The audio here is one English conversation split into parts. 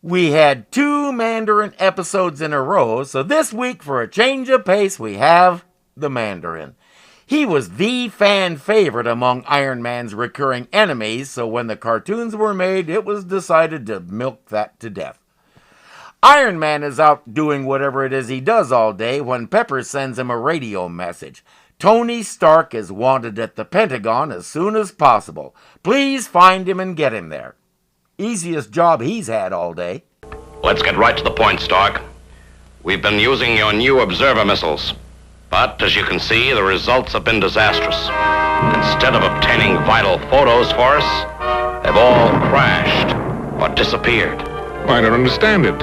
We had 2 Mandarin episodes in a row, so this week, for a change of pace, we have the Mandarin. He was the fan favorite among Iron Man's recurring enemies, so when the cartoons were made, it was decided to milk that to death. Iron Man is out doing whatever it is he does all day when Pepper sends him a radio message. Tony Stark is wanted at the Pentagon as soon as possible. Please find him and get him there. Easiest job he's had all day. Let's get right to the point, Stark. We've been using your new observer missiles. But, as you can see, the results have been disastrous. Instead of obtaining vital photos for us, they've all crashed or disappeared. I don't understand it.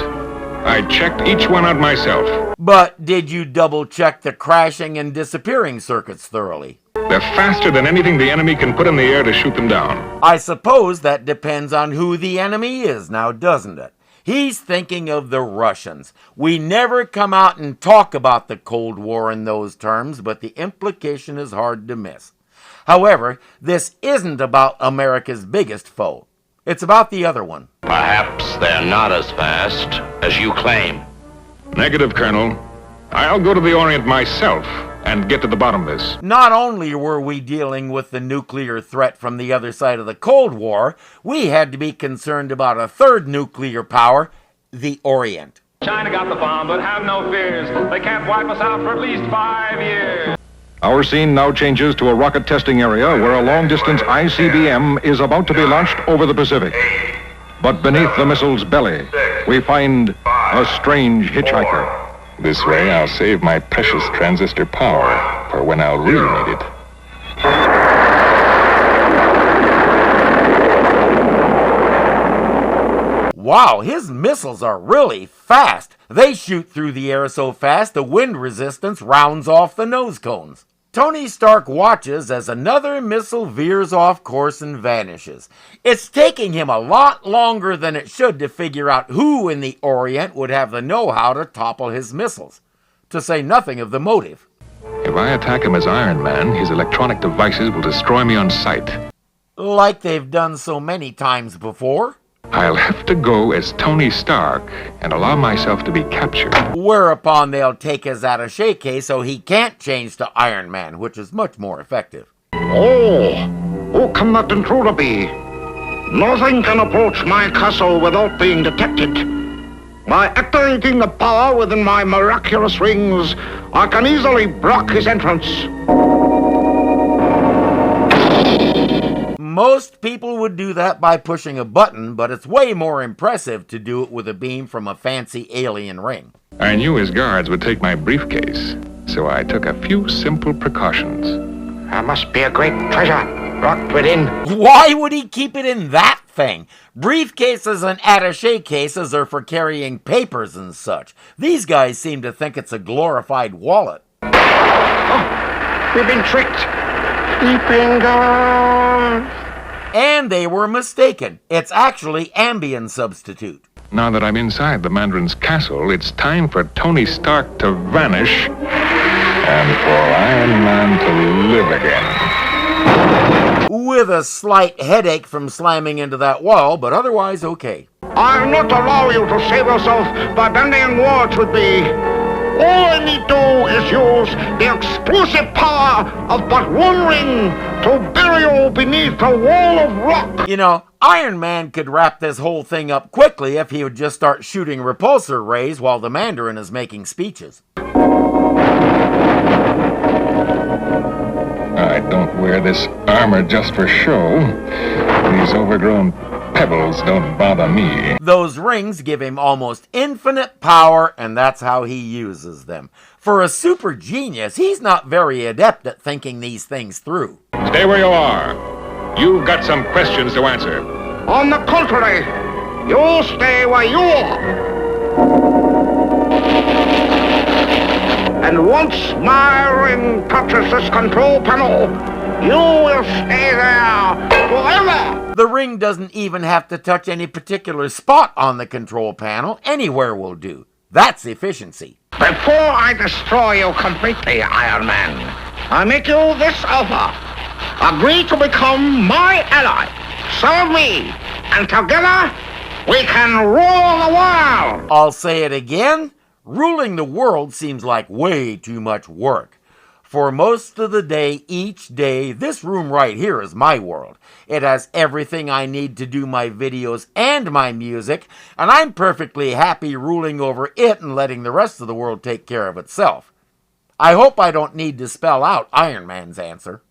I checked each one out myself. But did you double-check the crashing and disappearing circuits thoroughly? They're faster than anything the enemy can put in the air to shoot them down. I suppose that depends on who the enemy is now, doesn't it? He's thinking of the Russians. We never come out and talk about the Cold War in those terms, but the implication is hard to miss. However, this isn't about America's biggest foe. It's about the other one. Perhaps they're not as fast as you claim. Negative, Colonel. I'll go to the Orient myself and get to the bottom of this. Not only were we dealing with the nuclear threat from the other side of the Cold War, we had to be concerned about a third nuclear power, the Orient. China got the bomb, but have no fears. They can't wipe us out for at least 5 years. Our scene now changes to a rocket testing area where a long-distance ICBM is about to be launched over the Pacific. But beneath the missile's belly, we find a strange hitchhiker. This way, I'll save my precious transistor power for when I'll really need it. Wow, his missiles are really fast. They shoot through the air so fast the wind resistance rounds off the nose cones. Tony Stark watches as another missile veers off course and vanishes. It's taking him a lot longer than it should to figure out who in the Orient would have the know-how to topple his missiles, to say nothing of the motive. If I attack him as Iron Man, his electronic devices will destroy me on sight. Like they've done so many times before. I'll have to go as Tony Stark and allow myself to be captured. Whereupon they'll take his attaché case so he can't change to Iron Man, which is much more effective. Oh, who can that intruder be? Nothing can approach my castle without being detected. By activating the power within my miraculous rings, I can easily block his entrance. Most people would do that by pushing a button, but it's way more impressive to do it with a beam from a fancy alien ring. I knew his guards would take my briefcase, so I took a few simple precautions. There must be a great treasure locked within. Why would he keep it in that thing? Briefcases and attaché cases are for carrying papers and such. These guys seem to think it's a glorified wallet. Oh, we've been tricked. Sleeping girls. And they were mistaken. It's actually Ambien substitute. Now that I'm inside the Mandarin's castle, it's time for Tony Stark to vanish and for Iron Man to live again. With a slight headache from slamming into that wall, but otherwise okay. I'll not allow you to save yourself by bandying words with me. All I need do is use the exclusive power of but one ring to bury you beneath a wall of rock. You know, Iron Man could wrap this whole thing up quickly if he would just start shooting repulsor rays while the Mandarin is making speeches. I don't wear this armor just for show. These overgrown pebbles don't bother me. Those rings give him almost infinite power, and that's how he uses them. For a super genius, he's not very adept at thinking these things through. Stay where you are. You've got some questions to answer. On the contrary, you stay where you are. And once my ring touches this control panel, you will stay there forever. The ring doesn't even have to touch any particular spot on the control panel. Anywhere will do. That's efficiency. Before I destroy you completely, Iron Man, I make you this offer. Agree to become my ally. Serve me, and together we can rule the world! I'll say it again. Ruling the world seems like way too much work. For most of the day, each day, this room right here is my world. It has everything I need to do my videos and my music, and I'm perfectly happy ruling over it and letting the rest of the world take care of itself. I hope I don't need to spell out Iron Man's answer.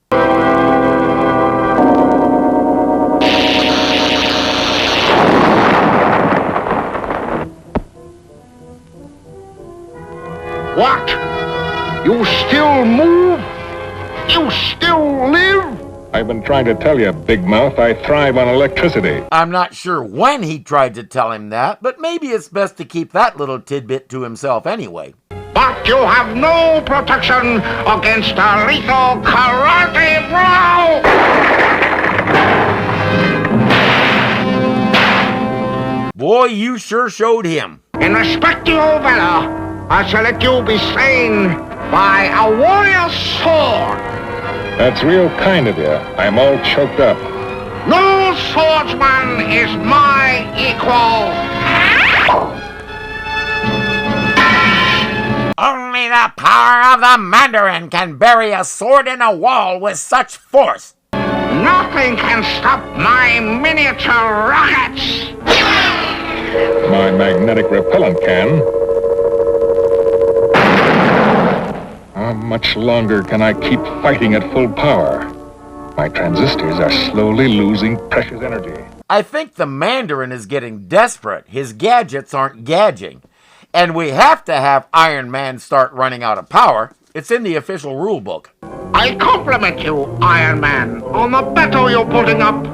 What? You still move? You still live? I've been trying to tell you, Big Mouth, I thrive on electricity. I'm not sure when he tried to tell him that, but maybe it's best to keep that little tidbit to himself anyway. But you have no protection against a lethal karate blow! Boy, you sure showed him. In respect to your valor, I shall let you be slain by a warrior's sword. That's real kind of you. I'm all choked up. No swordsman is my equal. Only the power of the Mandarin can bury a sword in a wall with such force. Nothing can stop my miniature rockets. My magnetic repellent can. How much longer can I keep fighting at full power? My transistors are slowly losing precious energy. I think the Mandarin is getting desperate. His gadgets aren't gauging. And we have to have Iron Man start running out of power. It's in the official rule book. I compliment you, Iron Man, on the battle you're putting up.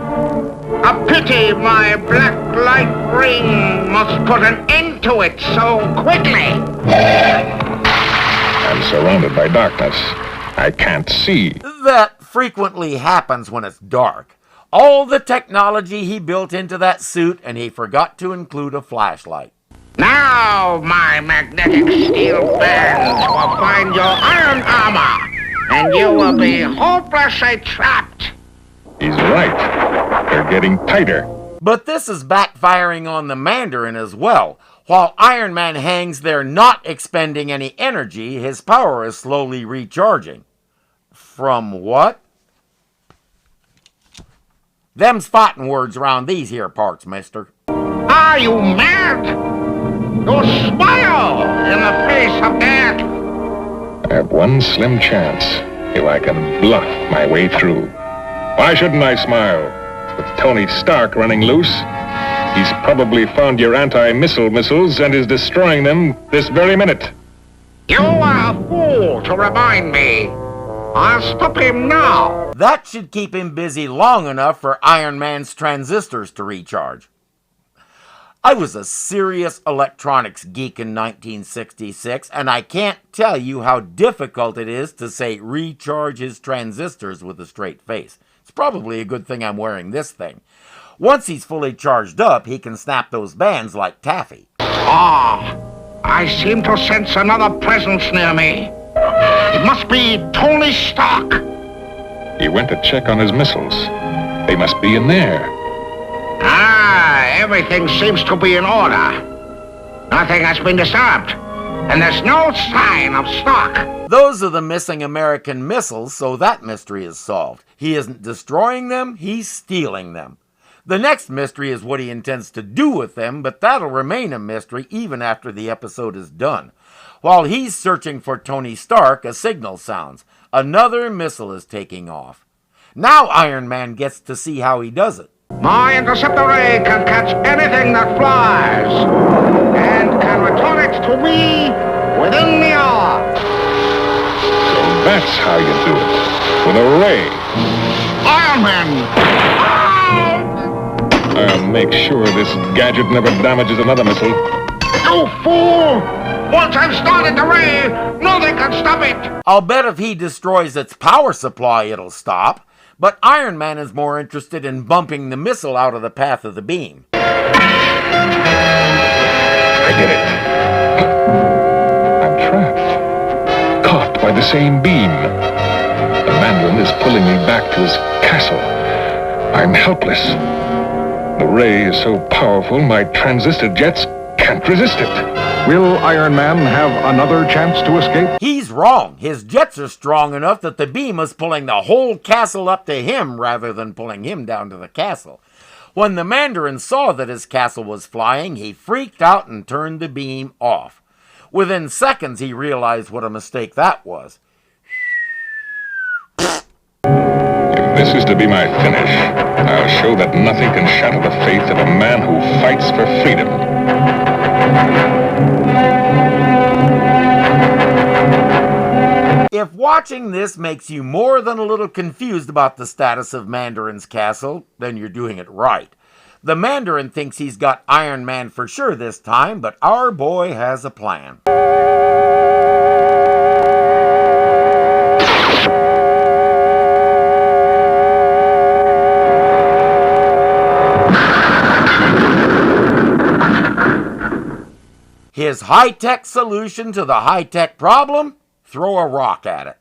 A pity my black light ring must put an end to it so quickly. I'm surrounded by darkness. I can't see. That frequently happens when it's dark. All the technology he built into that suit, and he forgot to include a flashlight. Now my magnetic steel bands will find your iron armor, and you will be hopelessly trapped. He's right. They're getting tighter. But this is backfiring on the Mandarin as well. While Iron Man hangs there not expending any energy, his power is slowly recharging. From what? Them's fighting words around these here parts, mister. Are you mad? You smile in the face of death. I have one slim chance. If I can bluff my way through. Why shouldn't I smile? With Tony Stark running loose, he's probably found your anti-missile missiles and is destroying them this very minute. You are a fool to remind me. I'll stop him now. That should keep him busy long enough for Iron Man's transistors to recharge. I was a serious electronics geek in 1966, and I can't tell you how difficult it is to say recharge his transistors with a straight face. It's probably a good thing I'm wearing this thing. Once he's fully charged up, he can snap those bands like taffy. Ah, I seem to sense another presence near me. It must be Tony Stark. He went to check on his missiles. They must be in there. Ah, everything seems to be in order. Nothing has been disturbed, and there's no sign of Stark. Those are the missing American missiles, so that mystery is solved. He isn't destroying them, he's stealing them. The next mystery is what he intends to do with them, but that'll remain a mystery even after the episode is done. While he's searching for Tony Stark, a signal sounds. Another missile is taking off. Now Iron Man gets to see how he does it. My interceptor ray can catch anything that flies, and can return it to me within the hour. So that's how you do it. With a ray. Iron Man! I'll make sure this gadget never damages another missile. You fool! Once I've started the ray, nothing can stop it! I'll bet if he destroys its power supply, it'll stop. But Iron Man is more interested in bumping the missile out of the path of the beam. I did it. I'm trapped. Caught by the same beam. The Mandarin is pulling me back to his castle. I'm helpless. The ray is so powerful, my transistor jets can't resist it. Will Iron Man have another chance to escape? He's wrong. His jets are strong enough that the beam is pulling the whole castle up to him rather than pulling him down to the castle. When the Mandarin saw that his castle was flying, he freaked out and turned the beam off. Within seconds, he realized what a mistake that was. If this is to be my finish, I'll show that nothing can shatter the faith of a man who fights for freedom. If watching this makes you more than a little confused about the status of Mandarin's castle, then you're doing it right. The Mandarin thinks he's got Iron Man for sure this time, but our boy has a plan. His high-tech solution to the high-tech problem? Throw a rock at it.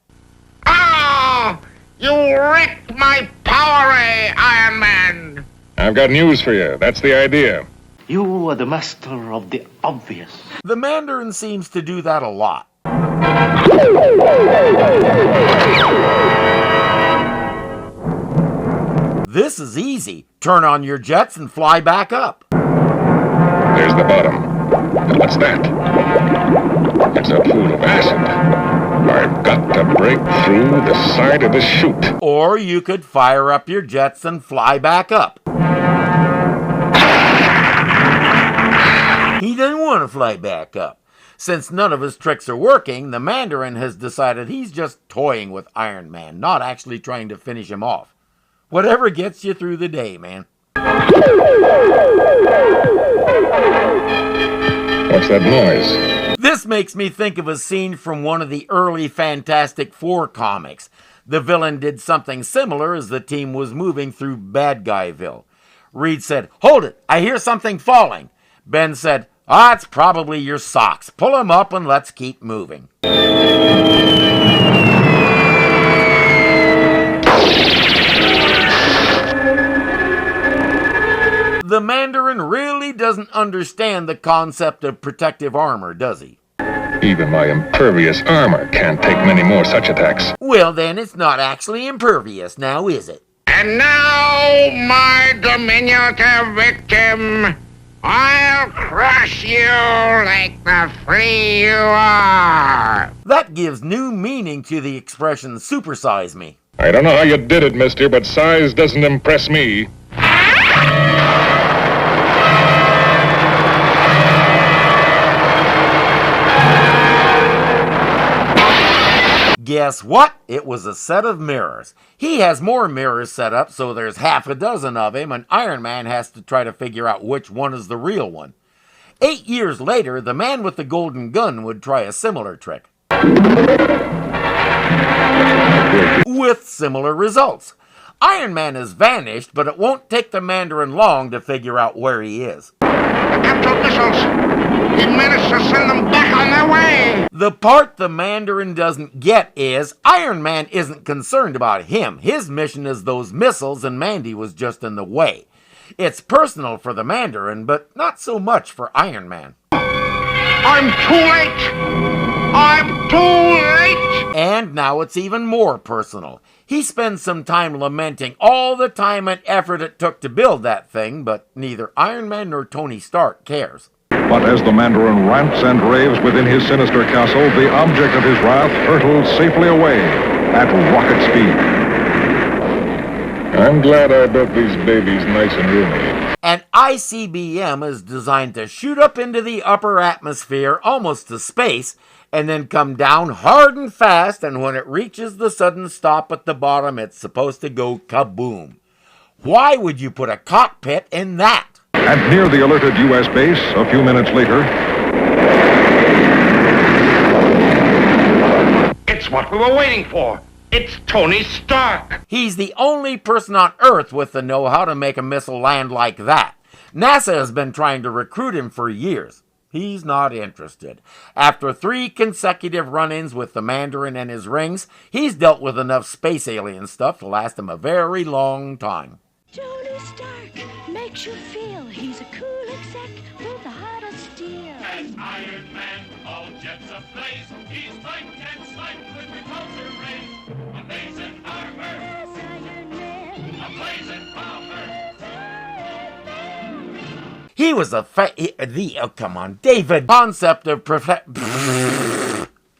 Ah! You wrecked my power ray, Iron Man! I've got news for you. That's the idea. You are the master of the obvious. The Mandarin seems to do that a lot. This is easy. Turn on your jets and fly back up. There's the bottom. And what's that? It's a pool of acid. I've got to break through the side of the chute. Or you could fire up your jets and fly back up. He doesn't want to fly back up. Since none of his tricks are working, the Mandarin has decided he's just toying with Iron Man, not actually trying to finish him off. Whatever gets you through the day, man. What's that noise? This makes me think of a scene from one of the early Fantastic Four comics. The villain did something similar as the team was moving through Bad Guyville. Reed said, "Hold it, I hear something falling." Ben said, "It's probably your socks. Pull them up and let's keep moving." The Mandarin really doesn't understand the concept of protective armor, does he? Even my impervious armor can't take many more such attacks. Well, then it's not actually impervious, now is it? And now, my diminutive victim, I'll crush you like the flea you are. That gives new meaning to the expression supersize me. I don't know how you did it, mister, but size doesn't impress me. Guess what? It was a set of mirrors. He has more mirrors set up, so there's half a dozen of him, and Iron Man has to try to figure out which one is the real one. 8 years later, the man with the golden gun would try a similar trick. With similar results. Iron Man has vanished, but it won't take the Mandarin long to figure out where he is. Captain missiles! He managed to send them back on their way! The part the Mandarin doesn't get is Iron Man isn't concerned about him. His mission is those missiles, and Mandy was just in the way. It's personal for the Mandarin, but not so much for Iron Man. I'm too late! I'm too late! And now it's even more personal. He spends some time lamenting all the time and effort it took to build that thing, but neither Iron Man nor Tony Stark cares. But as the Mandarin rants and raves within his sinister castle, the object of his wrath hurtles safely away at rocket speed. I'm glad I built these babies nice and roomy. An ICBM is designed to shoot up into the upper atmosphere, almost to space, and then come down hard and fast, and when it reaches the sudden stop at the bottom, it's supposed to go kaboom. Why would you put a cockpit in that? And near the alerted U.S. base, a few minutes later... It's what we were waiting for. It's Tony Stark. He's the only person on Earth with the know-how to make a missile land like that. NASA has been trying to recruit him for years. He's not interested. After 3 consecutive run-ins with the Mandarin and his rings, he's dealt with enough space alien stuff to last him a very long time. Tony Stark makes you feel he's a cool exec with a heart of steel. As Iron Man, all jets ablaze, he's fight and slight with repulsor rays. Amazing armor, As Iron Man, a blazing bomber. He was oh come on, David, concept of